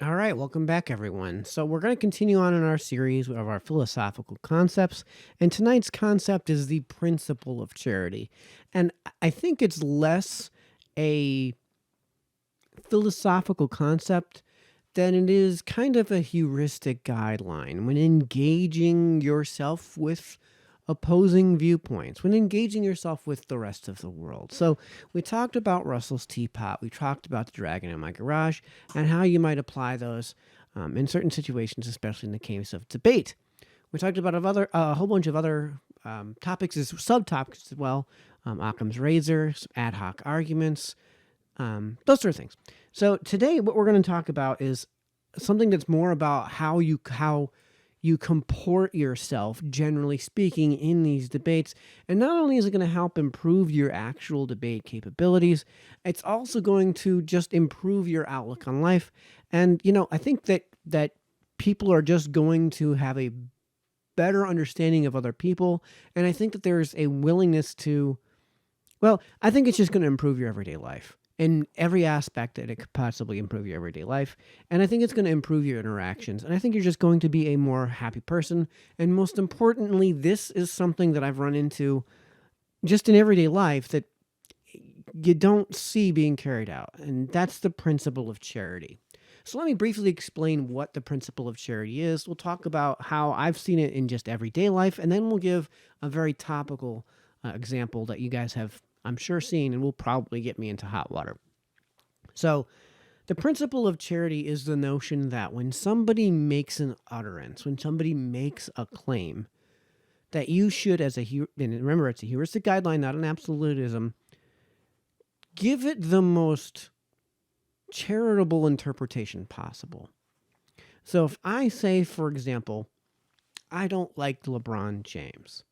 All right, welcome back, everyone. So, we're going to continue on in our series of our philosophical concepts. And tonight's concept is the principle of charity. And I think it's less a philosophical concept than it is kind of a heuristic guideline when engaging yourself with opposing viewpoints, when engaging yourself with the rest of the world. So, we talked about Russell's teapot, we talked about the dragon in my garage, and how you might apply those in certain situations, especially in the case of debate. We talked about a whole bunch of other topics, as subtopics as well. Occam's razor, some ad hoc arguments, those sort of things. So today, what we're going to talk about is something that's more about how you comport yourself, generally speaking, in these debates. And not only is it going to help improve your actual debate capabilities, it's also going to just improve your outlook on life. And I think that people are just going to have a better understanding of other people, and I think that there's a willingness to, well, I think it's just going to improve your everyday life in every aspect that it could possibly improve your everyday life. And I think it's going to improve your interactions. And I think you're just going to be a more happy person. And most importantly, this is something that I've run into just in everyday life that you don't see being carried out. And that's the principle of charity. So let me briefly explain what the principle of charity is. We'll talk about how I've seen it in just everyday life, and then we'll give a very topical example that you guys have, I'm sure, seen and will probably get me into hot water. So, the principle of charity is the notion that when somebody makes an utterance, when somebody makes a claim, that you should, and remember, it's a heuristic guideline, not an absolutism, give it the most charitable interpretation possible. So if I say, for example, I don't like LeBron James,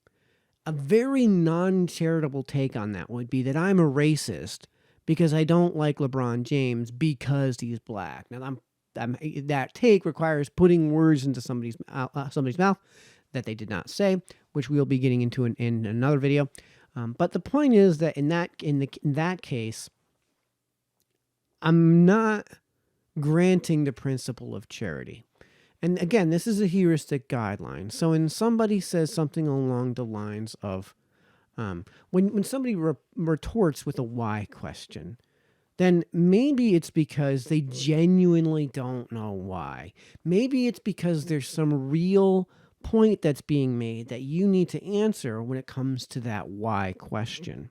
a very non-charitable take on that would be that I'm a racist because I don't like LeBron James because he's black. Now, that take requires putting words into somebody's mouth that they did not say, which we'll be getting into in another video. But the point is that in that case, I'm not granting the principle of charity. And again, this is a heuristic guideline. So when somebody says something along the lines of, when somebody retorts with a why question, then maybe it's because they genuinely don't know why. Maybe it's because there's some real point that's being made that you need to answer when it comes to that why question.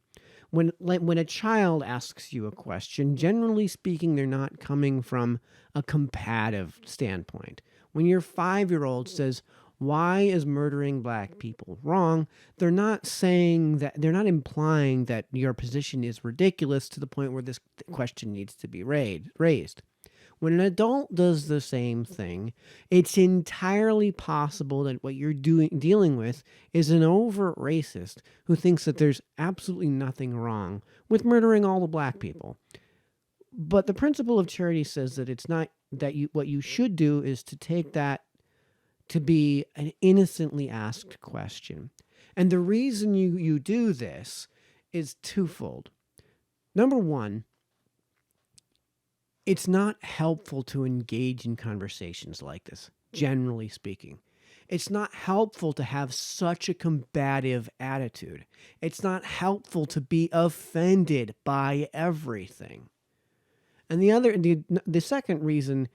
When a child asks you a question, generally speaking, they're not coming from a combative standpoint. When your 5-year-old says, "Why is murdering black people wrong?" They're not saying that, they're not implying that your position is ridiculous to the point where this question needs to be raised. When an adult does the same thing, it's entirely possible that what you're dealing with is an overt racist who thinks that there's absolutely nothing wrong with murdering all the black people. But the principle of charity says that it's not that what you should do is to take that to be an innocently asked question. And the reason you do this is twofold. Number one, it's not helpful to engage in conversations like this, generally speaking. It's not helpful to have such a combative attitude. It's not helpful to be offended by everything. And the second reason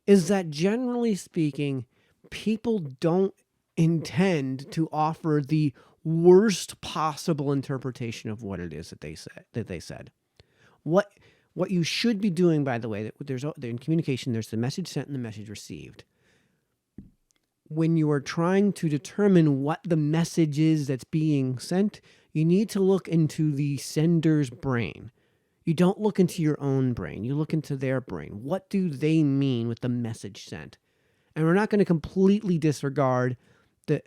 is that, generally speaking, people don't intend to offer the worst possible interpretation of what it is that they said. What you should be doing, by the way, in communication, there's the message sent and the message received. When you are trying to determine what the message is that's being sent, you need to look into the sender's brain. You don't look into your own brain. You look into their brain. What do they mean with the message sent? And we're not going to completely disregard the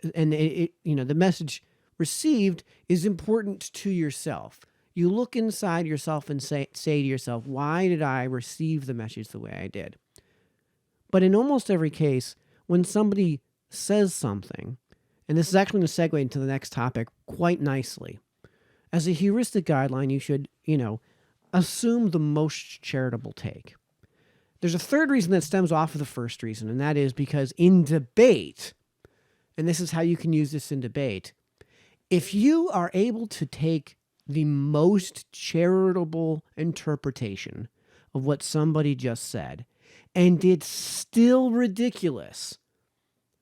message received is important to yourself. You look inside yourself and say to yourself, why did I receive the message the way I did? But in almost every case, when somebody says something, and this is actually going to segue into the next topic quite nicely, as a heuristic guideline, you should, assume the most charitable take. There's a third reason that stems off of the first reason, and that is because in debate, and this is how you can use this in debate, if you are able to take the most charitable interpretation of what somebody just said and it's still ridiculous,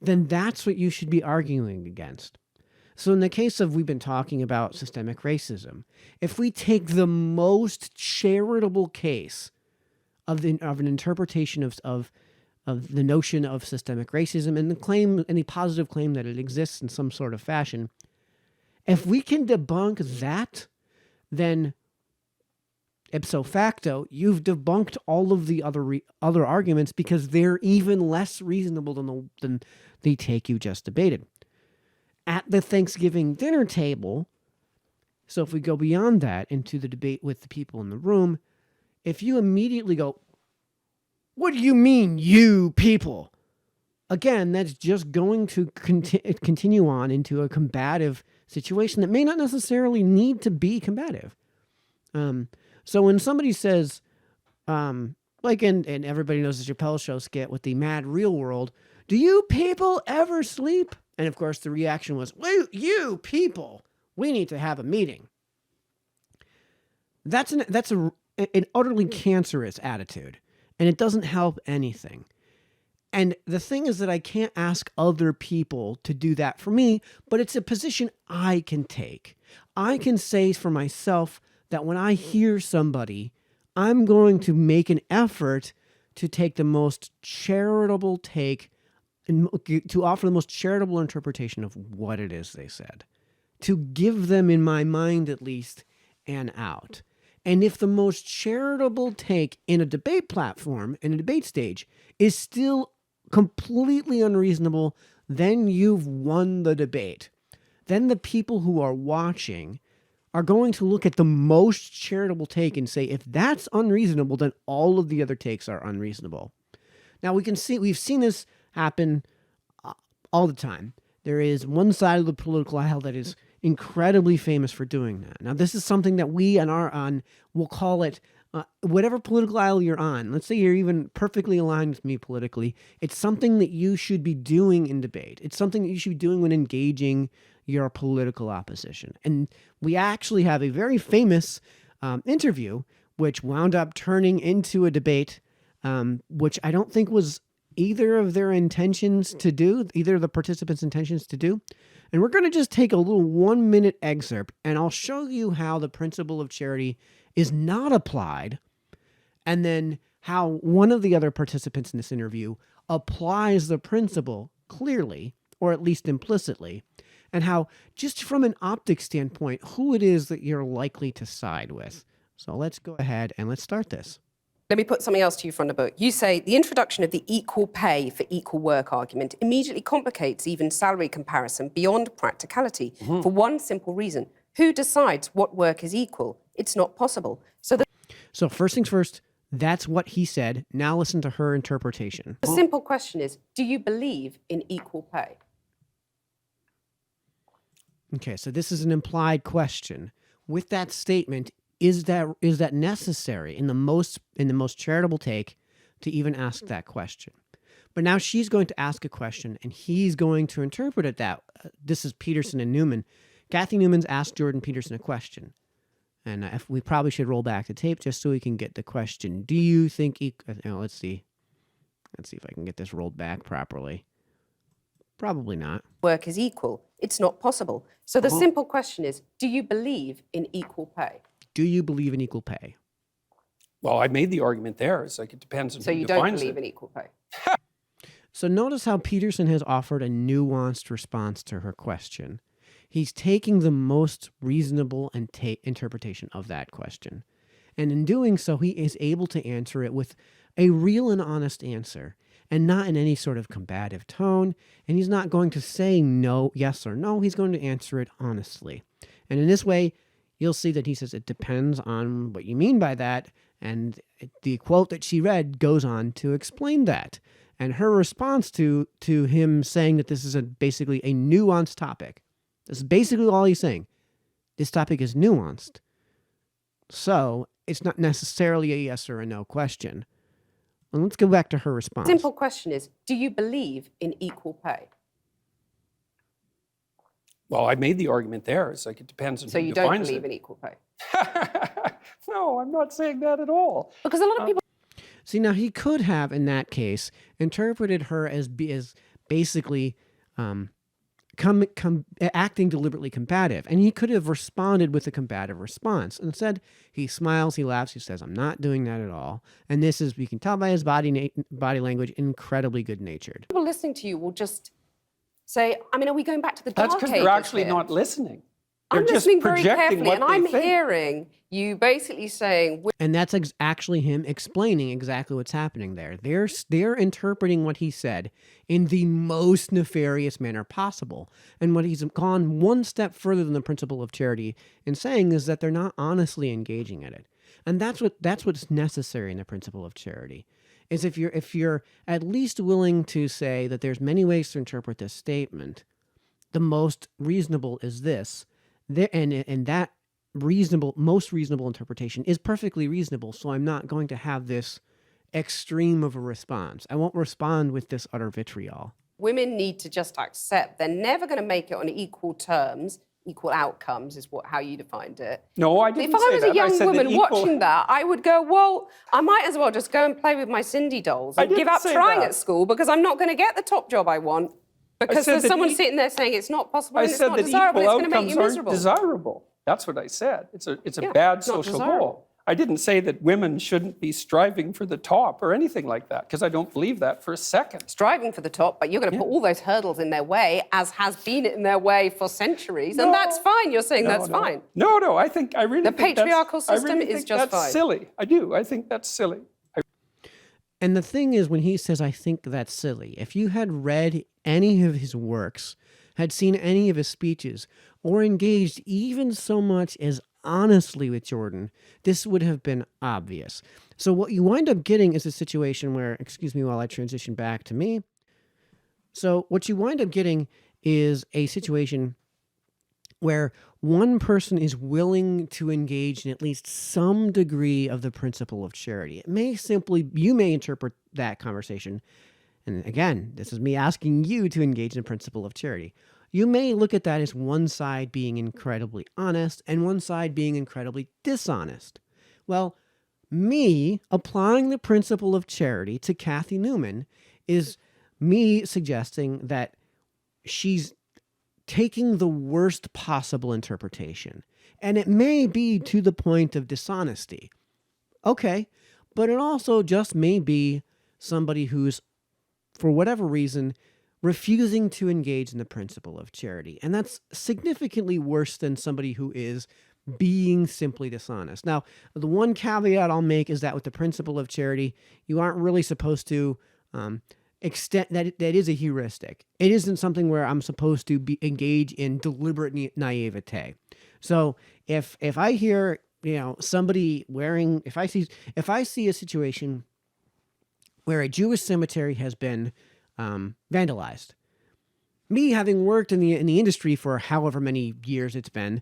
then that's what you should be arguing against. So in the case of, we've been talking about systemic racism, if we take the most charitable case of an interpretation of the notion of systemic racism and the claim, and the positive claim that it exists in some sort of fashion, if we can debunk that, then ipso facto, you've debunked all of the other arguments because they're even less reasonable than the take you just debated. At the Thanksgiving dinner table, so if we go beyond that into the debate with the people in the room, if you immediately go, "What do you mean, you people?" Again, that's just going to continue on into a combative situation that may not necessarily need to be combative. So when somebody says, like and everybody knows the Chappelle Show skit with the Mad Real World, "Do you people ever sleep?" And of course the reaction was, "Well, you people, we need to have a meeting." That's an utterly cancerous attitude, and it doesn't help anything. And the thing is that I can't ask other people to do that for me, but it's a position I can take. I can say for myself that when I hear somebody, I'm going to make an effort to take the most charitable take and to offer the most charitable interpretation of what it is they said, to give them, in my mind at least, an out. And if the most charitable take in a debate platform, in a debate stage, is still completely unreasonable, then you've won the debate. Then the people who are watching are going to look at the most charitable take and say, if that's unreasonable, then all of the other takes are unreasonable. Now we've seen this happen all the time. There is one side of the political aisle that is incredibly famous for doing that. Now this is something that we we'll call it whatever political aisle you're on. Let's say you're even perfectly aligned with me politically. It's something that you should be doing in debate. It's something that you should be doing when engaging your political opposition. And we actually have a very famous interview which wound up turning into a debate, which I don't think was either of their intentions to do, either of the participants' intentions to do. And we're going to just take a little 1-minute excerpt, and I'll show you how the principle of charity is not applied, and then how one of the other participants in this interview applies the principle clearly, or at least implicitly, and how, just from an optic standpoint, who it is that you're likely to side with. So let's go ahead and let's start this. Let me put something else to you from the book. You say the introduction of the equal pay for equal work argument immediately complicates even salary comparison beyond practicality for one simple reason. Who decides what work is equal? It's not possible. So first things first, that's what he said. Now listen to her interpretation. The simple question is, do you believe in equal pay? Okay, so this is an implied question. With that statement, is that necessary in the most charitable take to even ask that question? But now she's going to ask a question, and he's going to interpret it that this is Peterson and Newman. Kathy Newman's asked Jordan Peterson a question, and if we probably should roll back the tape just so we can get the question. Do you think? Let's see if I can get this rolled back properly. Probably not. Work is equal. It's not possible. So the simple question is, do you believe in equal pay? Do you believe in equal pay? Well, I made the argument there. It's like it depends on So who you don't defines believe it. in equal pay? So notice how Peterson has offered a nuanced response to her question. He's taking the most reasonable interpretation of that question. And in doing so, he is able to answer it with a real and honest answer, and not in any sort of combative tone. And he's not going to say no, yes or no. He's going to answer it honestly. And in this way, you'll see that he says it depends on what you mean by that. And the quote that she read goes on to explain that. And her response to him saying that this is basically a nuanced topic. This is basically all he's saying. This topic is nuanced. So it's not necessarily a yes or a no question. And let's go back to her response. Simple question is, do you believe in equal pay? Well, I made the argument there. It's like it depends on So who you don't defines believe it. in equal pay? No, I'm not saying that at all. Because a lot of people See, now he could have, in that case, interpreted her as basically acting deliberately combative, and he could have responded with a combative response. Instead, he smiles, he laughs, he says, "I'm not doing that at all." And this is, we can tell by his body language, incredibly good-natured. listening to you will just say, I mean, are we going back to the dark That's ages because they're actually here? not listening. They're I'm just listening very projecting carefully, what and they I'm think. hearing you basically saying, And that's actually him explaining exactly what's happening there. They're interpreting what he said in the most nefarious manner possible. And what he's gone one step further than the principle of charity in saying is that they're not honestly engaging in it. And that's what's necessary in the principle of charity. Is if you're at least willing to say that there's many ways to interpret this statement, the most reasonable is this. And that most reasonable interpretation is perfectly reasonable, so I'm not going to have this extreme of a response. I won't respond with this utter vitriol. women need to just accept they're never going to make it on equal terms, equal outcomes is how you defined it. No, I didn't If I say was that. a young I said woman that equal... watching that, I would go, well, I might as well just go and play with my Cindy dolls and give didn't up say trying that. at school because I'm not going to get the top job I want because said there's that someone sitting there saying it's not possible I and it's said not that desirable, equal it's going to make outcomes you aren't miserable. desirable. That's what I said. It's a Yeah, bad not social desirable. goal. I didn't say that women shouldn't be striving for the top or anything like that, because I don't believe that for a second. Striving for the top, but you're going to put all those hurdles in their way, as has been in their way for centuries, and that's fine. You're saying that's fine. No, I really The think patriarchal I system really is think just that's fine. silly. I do. I think that's silly. And the thing is, when he says, "I think that's silly," if you had read any of his works, had seen any of his speeches, or engaged even so much as honestly with Jordan, this would have been obvious. So what you wind up getting is a situation where, excuse me while I transition back to me. So what you wind up getting is a situation where one person is willing to engage in at least some degree of the principle of charity. You may interpret that conversation, and again, this is me asking you to engage in the principle of charity. You may look at that as one side being incredibly honest and one side being incredibly dishonest. Well, me applying the principle of charity to Kathy Newman is me suggesting that she's taking the worst possible interpretation. And it may be to the point of dishonesty. Okay, but it also just may be somebody who's, for whatever reason, refusing to engage in the principle of charity. And that's significantly worse than somebody who is being simply dishonest. Now, the one caveat I'll make is that with the principle of charity, you aren't really supposed to extend that. That is a heuristic. It isn't something where I'm supposed to engage in deliberate naivete. So if I hear somebody wearing, if I see a situation where a Jewish cemetery has been vandalized, me having worked in the industry for however many years it's been,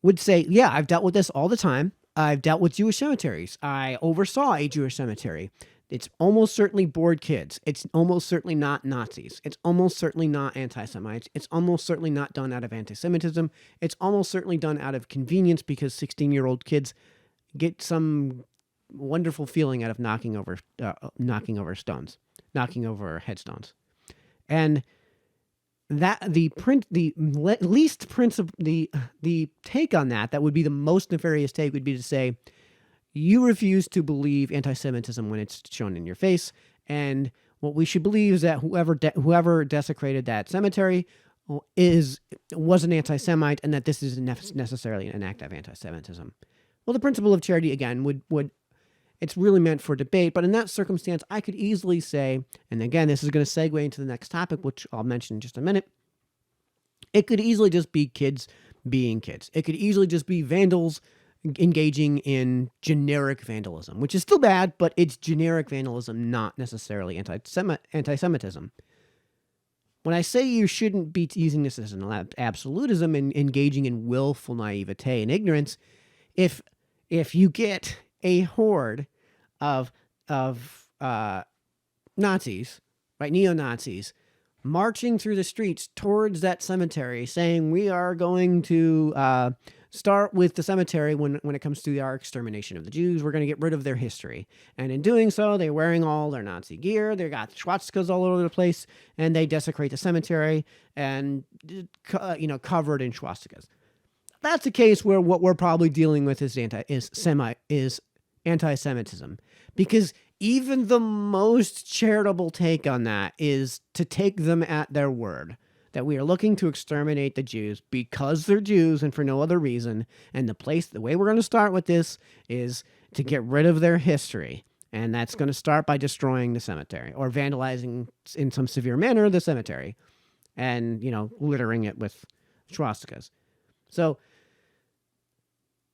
would say, yeah, I've dealt with this all the time. I've dealt with Jewish cemeteries. I oversaw a Jewish cemetery. It's almost certainly bored kids. It's almost certainly not Nazis. It's almost certainly not anti-Semites. It's almost certainly not done out of anti-Semitism. It's almost certainly done out of convenience because 16-year-old kids get some wonderful feeling out of knocking over headstones. And that the take on that would be the most nefarious take would be to say, you refuse to believe anti-Semitism when it's shown in your face, and what we should believe is that whoever desecrated that cemetery was an anti-Semite, and that this is necessarily an act of anti-Semitism. Well, the principle of charity again would it's really meant for debate, but in that circumstance, I could easily say, and again, this is going to segue into the next topic, which I'll mention in just a minute. It could easily just be kids being kids. It could easily just be vandals engaging in generic vandalism, which is still bad, but it's generic vandalism, not necessarily anti-Semitism. When I say you shouldn't be using this as an absolutism and engaging in willful naivete and ignorance, if you get a horde of Nazis, right, neo-Nazis, marching through the streets towards that cemetery, saying we are going to start with the cemetery when it comes to our extermination of the Jews. We're going to get rid of their history. And in doing so, they're wearing all their Nazi gear. They got swastikas all over the place, and they desecrate the cemetery and, covered in swastikas. That's a case where what we're probably dealing with is anti-Semitism, because even the most charitable take on that is to take them at their word, that we are looking to exterminate the Jews because they're Jews and for no other reason. And the way we're going to start with this is to get rid of their history. And that's going to start by destroying the cemetery or vandalizing in some severe manner the cemetery and, littering it with swastikas. So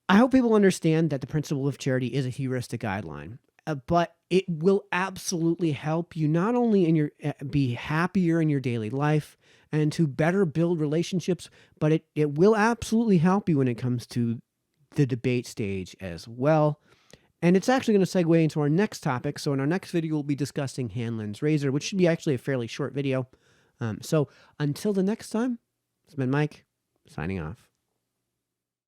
I hope people understand that the principle of charity is a heuristic guideline, but it will absolutely help you not only in be happier in your daily life and to better build relationships, but it will absolutely help you when it comes to the debate stage as well. And it's actually going to segue into our next topic. So in our next video, we'll be discussing Hanlon's razor, which should be actually a fairly short video. So until the next time, it's been Mike, signing off.